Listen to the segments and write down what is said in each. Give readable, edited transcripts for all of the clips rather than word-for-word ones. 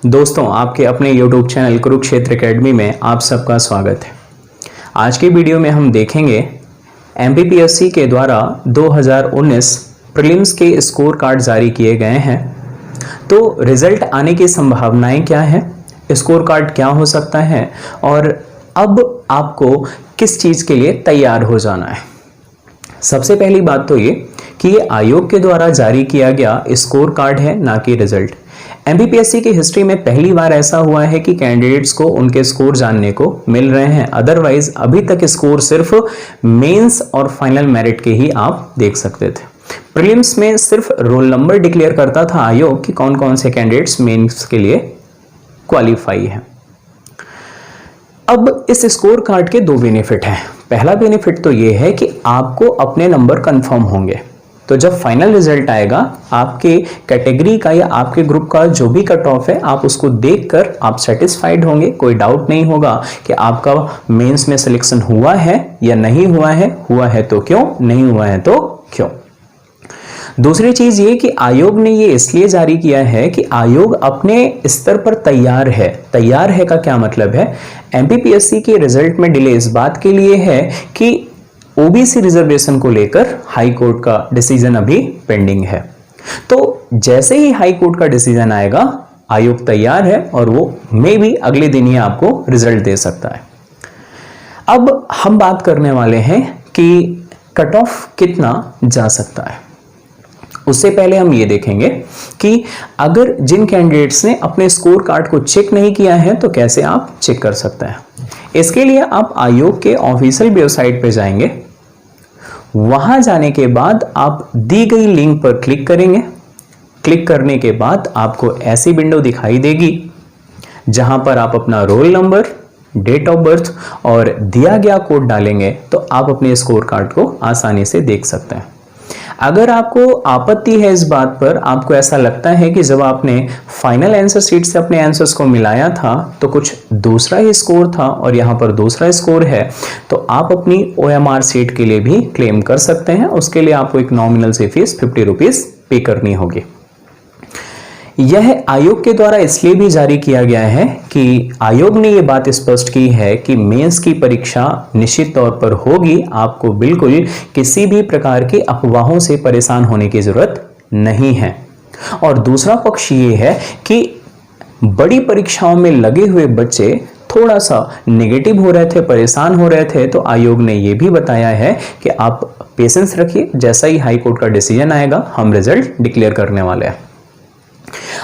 दोस्तों, आपके अपने YouTube चैनल कुरुक्षेत्र एकेडमी में आप सबका स्वागत है। आज की वीडियो में हम देखेंगे MPPSC के द्वारा 2019 प्रीलिम्स के स्कोर कार्ड जारी किए गए हैं। तो रिजल्ट आने की संभावनाएं क्या है, स्कोर कार्ड क्या हो सकता है और अब आपको किस चीज़ के लिए तैयार हो जाना है। सबसे पहली बात तो ये कि ये आयोग के द्वारा जारी किया गया स्कोर कार्ड है, ना कि रिजल्ट। MPPSC की हिस्ट्री में पहली बार ऐसा हुआ है कि कैंडिडेट्स को उनके स्कोर जानने को मिल रहे हैं। अदरवाइज अभी तक स्कोर सिर्फ मेंस और फाइनल मेरिट के ही आप देख सकते थे। प्रीलिम्स में सिर्फ रोल नंबर डिक्लेयर करता था आयोग कि कौन कौन से कैंडिडेट्स मेंस के लिए क्वालिफाई है। अब इस स्कोर कार्ड के दो बेनिफिट हैं। पहला बेनिफिट तो ये है कि आपको अपने नंबर कंफर्म होंगे। तो जब फाइनल रिजल्ट आएगा, आपके कैटेगरी का या आपके ग्रुप का जो भी कट ऑफ है, आप उसको देखकर आप सेटिस्फाइड होंगे। कोई डाउट नहीं होगा कि आपका मेंस में सिलेक्शन हुआ है या नहीं हुआ है तो क्यों, नहीं हुआ है तो क्यों। दूसरी चीज ये कि आयोग ने ये इसलिए जारी किया है कि आयोग अपने स्तर पर तैयार है। तैयार है का क्या मतलब है? MPPSC के रिजल्ट में डिले इस बात के लिए है कि OBC रिजर्वेशन को लेकर हाई कोर्ट का डिसीजन अभी पेंडिंग है। तो जैसे ही हाई कोर्ट का डिसीजन आएगा, आयोग तैयार है और वो मे भी अगले दिन ही आपको रिजल्ट दे सकता है। अब हम बात करने वाले हैं कि कट ऑफ कितना जा सकता है। उससे पहले हम ये देखेंगे कि अगर जिन कैंडिडेट्स ने अपने स्कोर कार्ड को चेक नहीं किया है तो कैसे आप चेक कर सकते हैं। इसके लिए आप आयोग के ऑफिशियल वेबसाइट पे जाएंगे। वहां जाने के बाद आप दी गई लिंक पर क्लिक करेंगे। क्लिक करने के बाद आपको ऐसी विंडो दिखाई देगी जहां पर आप अपना roll number, date of birth और दिया गया कोड डालेंगे तो आप अपने स्कोर कार्ड को आसानी से देख सकते हैं। अगर आपको आपत्ति है इस बात पर, आपको ऐसा लगता है कि जब आपने फाइनल आंसर शीट से अपने आंसर्स को मिलाया था तो कुछ दूसरा ही स्कोर था और यहाँ पर दूसरा स्कोर है, तो आप अपनी OMR सीट के लिए भी क्लेम कर सकते हैं। उसके लिए आपको एक नॉमिनल सी फीस 50 रुपीज पे करनी होगी। यह आयोग के द्वारा इसलिए भी जारी किया गया है कि आयोग ने यह बात स्पष्ट की है कि मेंस की परीक्षा निश्चित तौर पर होगी। आपको बिल्कुल किसी भी प्रकार की अफवाहों से परेशान होने की जरूरत नहीं है। और दूसरा पक्ष ये है कि बड़ी परीक्षाओं में लगे हुए बच्चे थोड़ा सा नेगेटिव हो रहे थे, परेशान हो रहे थे, तो आयोग ने यह भी बताया है कि आप पेशेंस रखिए, जैसा ही हाई कोर्ट का डिसीजन आएगा हम रिजल्ट डिक्लेयर करने वाले हैं।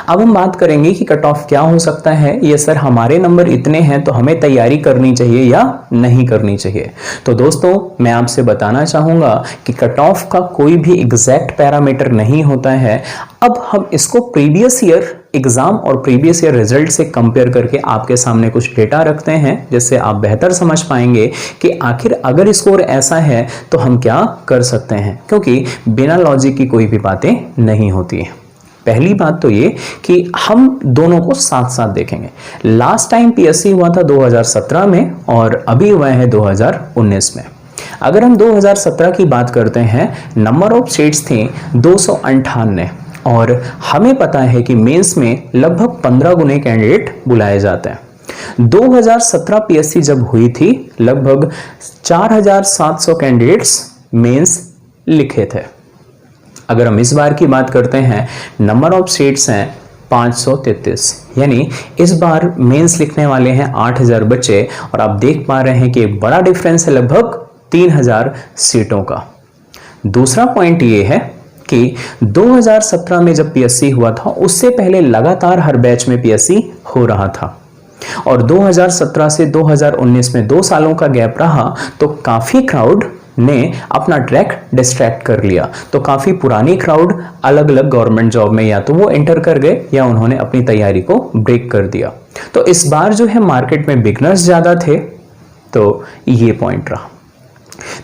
अब हम बात करेंगे कि कट ऑफ क्या हो सकता है। ये सर हमारे नंबर इतने हैं तो हमें तैयारी करनी चाहिए या नहीं करनी चाहिए। तो दोस्तों, मैं आपसे बताना चाहूंगा कि कट ऑफ का कोई भी एग्जैक्ट पैरामीटर नहीं होता है। अब हम इसको प्रीवियस ईयर एग्जाम और प्रीवियस ईयर रिजल्ट से कंपेयर करके आपके सामने कुछ डेटा रखते हैं, जिससे आप बेहतर समझ पाएंगे कि आखिर अगर स्कोर ऐसा है तो हम क्या कर सकते हैं, क्योंकि बिना लॉजिक की कोई भी बातें नहीं होती हैं। पहली बात तो ये कि हम दोनों को साथ साथ देखेंगे। लास्ट टाइम PSC हुआ था 2017 में और अभी हुआ है 2019 में। अगर हम 2017 की बात करते हैं, नंबर ऑफ सीट्स थे 258 और हमें पता है कि मेंस में लगभग 15 गुने कैंडिडेट बुलाए जाते हैं। 2017 PSC जब हुई थी, लगभग 4700 कैंडिडेट्स मेंस लिखे थे। अगर हम इस बार की बात करते हैं, नंबर ऑफ सीट्स हैं 533, यानी इस बार मेंस लिखने वाले हैं 8000 बच्चे और आप देख पा रहे हैं कि एक बड़ा डिफरेंस है लगभग 3000 सीटों का। दूसरा पॉइंट ये है कि 2017 में जब PSC हुआ था, उससे पहले लगातार हर बैच में PSC हो रहा था और 2017 से 2019 में 2 सालों का गैप रहा, तो काफी क्राउड ने अपना ट्रैक डिस्ट्रैक्ट कर लिया। तो काफी पुरानी क्राउड अलग अलग गवर्नमेंट जॉब में या तो वो एंटर कर गए या उन्होंने अपनी तैयारी को ब्रेक कर दिया। तो इस बार जो है मार्केट में बिगनर्स ज्यादा थे, तो ये पॉइंट रहा।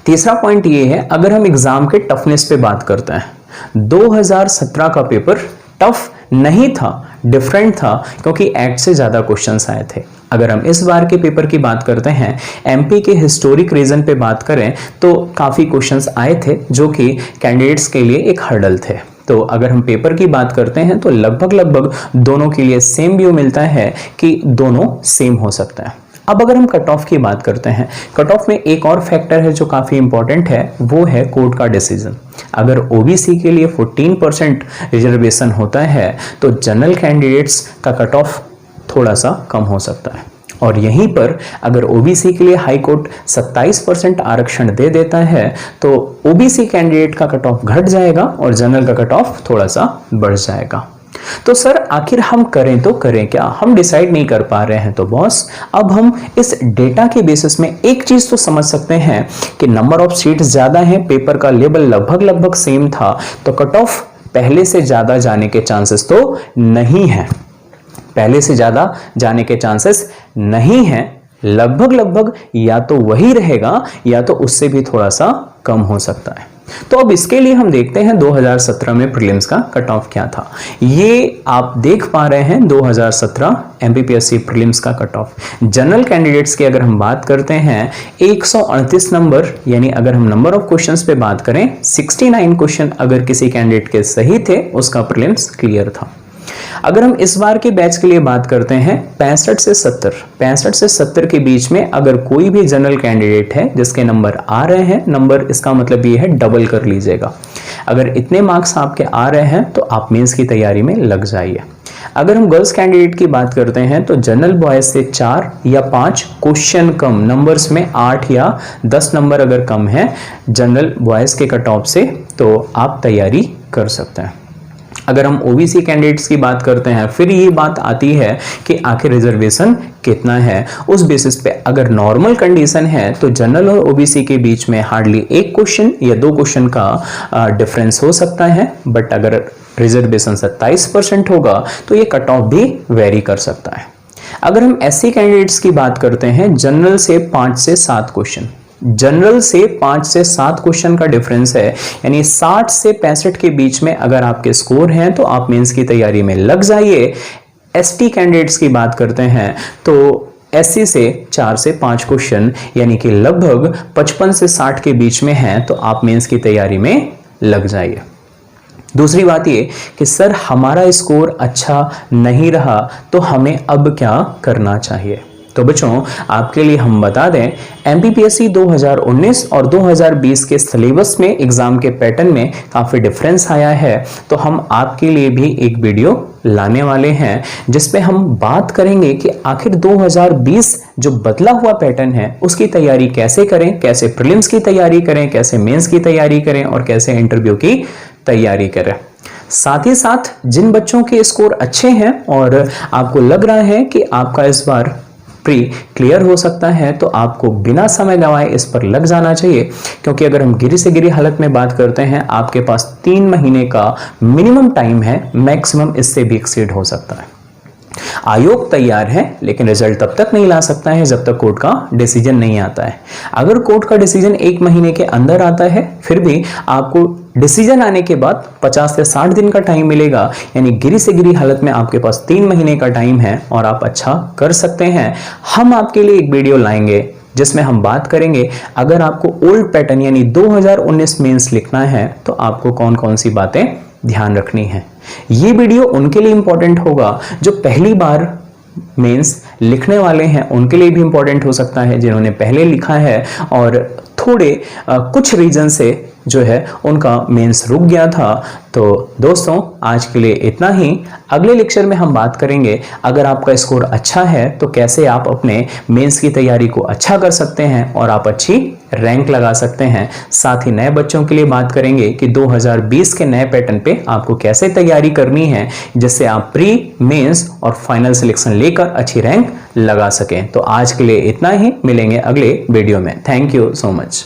तीसरा पॉइंट ये है, अगर हम एग्जाम के टफनेस पे बात करते हैं, 2017 का पेपर टफ नहीं था, डिफरेंट था, क्योंकि एक्ट से ज्यादा क्वेश्चंस आए थे। अगर हम इस बार के पेपर की बात करते हैं, MP के हिस्टोरिक रीजन पे बात करें तो काफी क्वेश्चंस आए थे जो कि कैंडिडेट्स के लिए एक हर्डल थे। तो अगर हम पेपर की बात करते हैं तो लगभग दोनों के लिए सेम व्यू मिलता है कि दोनों सेम हो सकता है। अब अगर हम कट ऑफ की बात करते हैं, कट ऑफ में एक और फैक्टर है जो काफी इंपॉर्टेंट है, वो है कोर्ट का डिसीजन। अगर ओबीसी के लिए 14% रिजर्वेशन होता है तो जनरल कैंडिडेट्स का कट ऑफ थोड़ा सा कम हो सकता है, और यहीं पर अगर ओबीसी के लिए हाई कोर्ट 27% आरक्षण दे देता है तो ओबीसी कैंडिडेट का कट ऑफ घट जाएगा और जनरल का कट ऑफ थोड़ा सा बढ़ जाएगा। तो सर आखिर हम करें तो करें क्या, हम डिसाइड नहीं कर पा रहे हैं। तो बॉस अब हम इस डेटा के बेसिस में एक चीज तो समझ सकते हैं कि नंबर ऑफ सीट्स ज्यादा हैं, पेपर का लेवल लगभग सेम था, तो कट ऑफ पहले से ज्यादा जाने के चांसेस तो नहीं है, पहले से ज्यादा जाने के चांसेस नहीं है, लगभग या तो वही रहेगा या तो उससे भी थोड़ा सा कम हो सकता है। तो अब इसके लिए हम देखते हैं 2017 में प्रीलिम्स का कट ऑफ क्या था। ये आप देख पा रहे हैं 2017 एमपीपीएससी प्रीलिम्स का कट ऑफ। जनरल कैंडिडेट्स की अगर हम बात करते हैं 138 नंबर, यानी अगर हम नंबर ऑफ क्वेश्चंस पे बात करें 69 क्वेश्चन अगर किसी कैंडिडेट के सही थे उसका प्रीलिम्स क्लियर था। अगर हम इस बार के बैच के लिए बात करते हैं 65 से 70 के बीच में अगर कोई भी जनरल कैंडिडेट है जिसके नंबर आ रहे हैं, नंबर इसका मतलब ये है डबल कर लीजिएगा, अगर इतने मार्क्स आपके आ रहे हैं तो आप मेंस की तैयारी में लग जाइए। अगर हम गर्ल्स कैंडिडेट की बात करते हैं तो जनरल बॉयज से 4 या 5 क्वेश्चन कम, नंबर्स में 8 या 10 नंबर अगर कम है जनरल बॉयज के कट ऑफ से तो आप तैयारी कर सकते हैं। अगर हम ओबीसी कैंडिडेट्स की बात करते हैं फिर ये बात आती है कि आखिर रिजर्वेशन कितना है। उस बेसिस पे अगर नॉर्मल कंडीशन है तो जनरल और ओबीसी के बीच में हार्डली 1 क्वेश्चन या 2 क्वेश्चन का डिफरेंस हो सकता है, बट अगर रिजर्वेशन 27% होगा तो ये कट ऑफ भी वेरी कर सकता है। अगर हम एससी कैंडिडेट्स की बात करते हैं जनरल से 5 से 7 क्वेश्चन, जनरल से 5 से 7 क्वेश्चन का डिफरेंस है, यानी 60 से 65 के बीच में अगर आपके स्कोर हैं तो आप मेंस की तैयारी में लग जाइए। एसटी कैंडिडेट्स की बात करते हैं तो एससी से 4 से 5 क्वेश्चन यानी कि लगभग 55 से 60 के बीच में हैं तो आप मेंस की तैयारी में लग जाइए। दूसरी बात ये कि सर हमारा स्कोर अच्छा नहीं रहा तो हमें अब क्या करना चाहिए। तो बच्चों आपके लिए हम बता दें एमपीपीएससी 2019 और 2020 के सिलेबस में एग्जाम के पैटर्न में काफी डिफरेंस आया है, तो हम आपके लिए भी एक वीडियो लाने वाले हैं जिसपे हम बात करेंगे कि आखिर 2020 जो बदला हुआ पैटर्न है उसकी तैयारी कैसे करें, कैसे प्रीलिम्स की तैयारी करें, कैसे मेंस की तैयारी करें और कैसे इंटरव्यू की तैयारी करें। साथ ही साथ जिन बच्चों के स्कोर अच्छे हैं और आपको लग रहा है कि आपका इस बार प्री क्लियर हो सकता है तो आपको बिना समय गंवाए इस पर लग जाना चाहिए, क्योंकि अगर हम गिरी से गिरी हालत में बात करते हैं आपके पास 3 महीने का मिनिमम टाइम है, मैक्सिमम इससे भी एक्सीड हो सकता है। आयोग तैयार है लेकिन रिजल्ट तब तक नहीं ला सकता है जब तक कोर्ट का डिसीजन नहीं आता है। अगर कोर्ट का डिसीजन 1 महीने के अंदर आता है फिर भी आपको डिसीजन आने के बाद 50 से 60 दिन का टाइम मिलेगा, यानी गिरी से गिरी हालत में आपके पास 3 महीने का टाइम है और आप अच्छा कर सकते हैं। हम आपके लिए एक वीडियो लाएंगे जिसमें हम बात करेंगे अगर आपको ओल्ड पैटर्न यानी 2019 मेंस लिखना है तो आपको कौन कौन सी बातें ध्यान रखनी है। ये वीडियो उनके लिए इंपॉर्टेंट होगा जो पहली बार मेंस लिखने वाले हैं, उनके लिए भी इंपॉर्टेंट हो सकता है जिन्होंने पहले लिखा है और थोड़े कुछ रीजन से जो है उनका मेंस रुक गया था। तो दोस्तों आज के लिए इतना ही। अगले लेक्चर में हम बात करेंगे अगर आपका स्कोर अच्छा है तो कैसे आप अपने मेंस की तैयारी को अच्छा कर सकते हैं और आप अच्छी रैंक लगा सकते हैं। साथ ही नए बच्चों के लिए बात करेंगे कि 2020 के नए पैटर्न पे आपको कैसे तैयारी करनी है जिससे आप प्री, मेंस और फाइनल सिलेक्शन लेकर अच्छी रैंक लगा सकें। तो आज के लिए इतना ही, मिलेंगे अगले वीडियो में। Thank you so much.